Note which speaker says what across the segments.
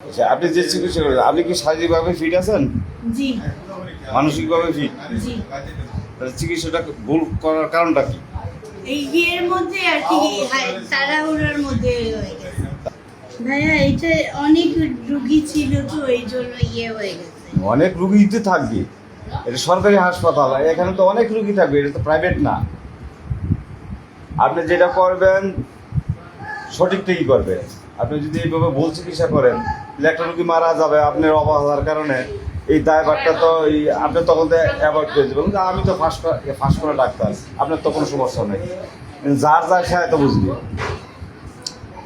Speaker 1: আচ্ছা, আপনি যে চিকিৎসা করেন, আপনি কি শারীরিকভাবে ফিট আছেন?
Speaker 2: জি
Speaker 1: মানসিকভাবে ফিট?
Speaker 2: জি
Speaker 1: তাহলে চিকিৎসাটা ভুল করার কারণটা কি?
Speaker 2: এই ইয়ের মধ্যে আর কি তাড়াহুড়োর মধ্যে হয়ে গেছে। ভাইয়া এটা অনেক রুগী ছিল তো এই জন্য ইয়ে হয়ে গেছে।
Speaker 1: অনেক রুগী তো থাকবে, এটা সরকারি হাসপাতাল, এখানে তো অনেক রুগী থাকবে, এটা তো প্রাইভেট না। আপনি যেটা করবেন সঠিকটাই করবেন। আপনি যদি এইভাবে ভুল চিকিৎসা করেন তাহলে একটা রুগী মারা যাবে আপনার অবহেলার কারণে। এই দায়ভারটা তো আপনি তখন তো অ্যাভয়েড করে দেবেন যে আমি তো ফার্স্ট করা ডাক্তার, আপনার তো কোনো সমস্যা নেই। কিন্তু যার যার খেয়ে তো বুঝবে।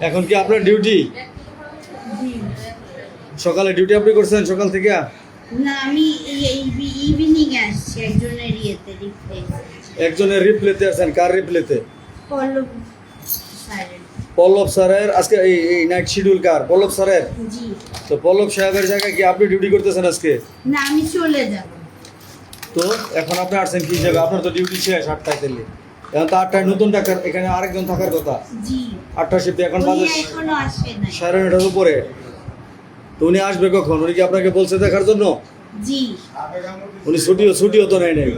Speaker 3: এখন কি আপনার ডিউটি?
Speaker 2: জি
Speaker 3: সকালে ডিউটি আপনি করছেন সকাল থেকে?
Speaker 2: না, আমি ইভিনিং আসছি একজনের ইয়েতে রিপ্লেস
Speaker 3: একজনের রিপ্লেতে আছেন। কার রিপ্লেতে?
Speaker 2: পল্লব স্যারের।
Speaker 3: পল্লব স্যারের আজকে এই নাইট শিডিউল কার? পল্লব স্যারের।
Speaker 2: জি
Speaker 3: তো পল্লব সাহেবের জায়গায় কি আপনি ডিউটি করতেছেন আজকে?
Speaker 2: না, আমি চলে যাব।
Speaker 3: তো এখন আপনি আসছেন কি হিসাবে? আপনার তো ডিউটি শেষ 8টায় তেলে, এখন তো 8টায় নতুন ডাক্তার এখানে আরেকজন থাকার কথা।
Speaker 2: জি
Speaker 3: 8টা শিফটে এখন
Speaker 2: উনি
Speaker 3: বাজে
Speaker 2: এখনো আসে নাই।
Speaker 3: 9:30 উপরে। তো উনি আসবে কখন? উনি কি আপনাকে বলছে দেখার জন্য?
Speaker 2: জি
Speaker 3: উনি ছুটিও তো নেয় নাই,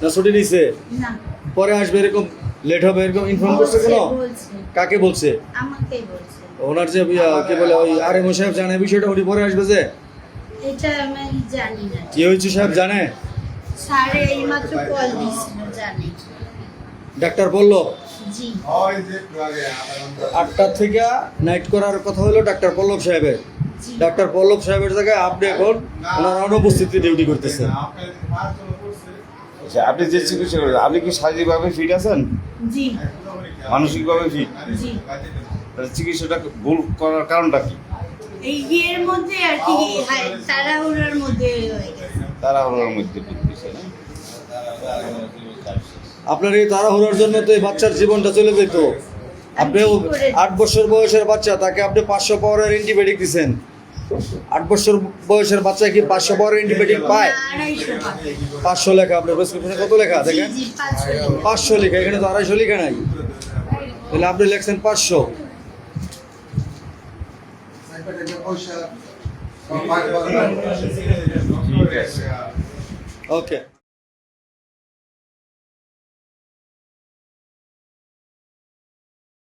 Speaker 3: না ছুটি নিছে?
Speaker 2: না,
Speaker 3: পরে আসবে এরকম লেট হবে এরকম ইনফর্ম করছে কেন?
Speaker 2: বলছে
Speaker 3: কাকে বলছে?
Speaker 2: আমাকেই বলছে।
Speaker 3: ওনার যে কি বলে ওই আরএমও সাহেব জানে বিষয়টা? উনি পরে আসবে যে?
Speaker 2: এটা আমি জানি না।
Speaker 3: কি হয়েছে সাহেব জানে?
Speaker 2: স্যারে এইমাত্র কল দিছিল, জানি।
Speaker 3: ডাক্তার বললো
Speaker 2: জি
Speaker 3: 8টা থেকে নাইট করার কথা হলো ডাক্তার পল্লব সাহেবের।
Speaker 2: জি
Speaker 3: ডাক্তার পল্লব সাহেবের জায়গায় আপনি এখন ওনার অনুপস্থিতি ডিউটি করতেছেন।
Speaker 1: আচ্ছা, আপনি যে চিকিৎসা করেন, আপনি কি শারীরিকভাবে ফিট আছেন?
Speaker 2: জি
Speaker 1: মানসিকভাবে ফিট?
Speaker 2: জি
Speaker 1: তাহলে চিকিৎসাটা ভুল করার কারণটা কি?
Speaker 2: এই ইয়ের মধ্যে আর কি তাড়াহুড়োর মধ্যে হয়ে গেছে।
Speaker 1: তাড়াহুড়োর মধ্যে ঢুকতেছে না?
Speaker 3: আপনার এই তাড়াহুড়োর জন্য তো এই বাচ্চার জীবনটা চলে যেত। আপনি 8 বছর বয়সের বাচ্চা, তাকে আপনি 500 পাওয়ারের অ্যান্টিবায়োটিক দিচ্ছেন। 8 বছর বয়সের বাচ্চা কি 500 পাওয়ারের অ্যান্টিবায়োটিক পায়?
Speaker 2: 250 টাকা।
Speaker 3: 500 লেখা। আপনার প্রেসক্রিপশনে কত লেখা
Speaker 2: জি
Speaker 3: দেখেন?
Speaker 2: জি 500
Speaker 3: 500 লেখা, এখানে তো 250 লেখা নাই। তাহলে আপনি লেখছেন 500।
Speaker 1: ঠিক আছে।
Speaker 3: ওকে।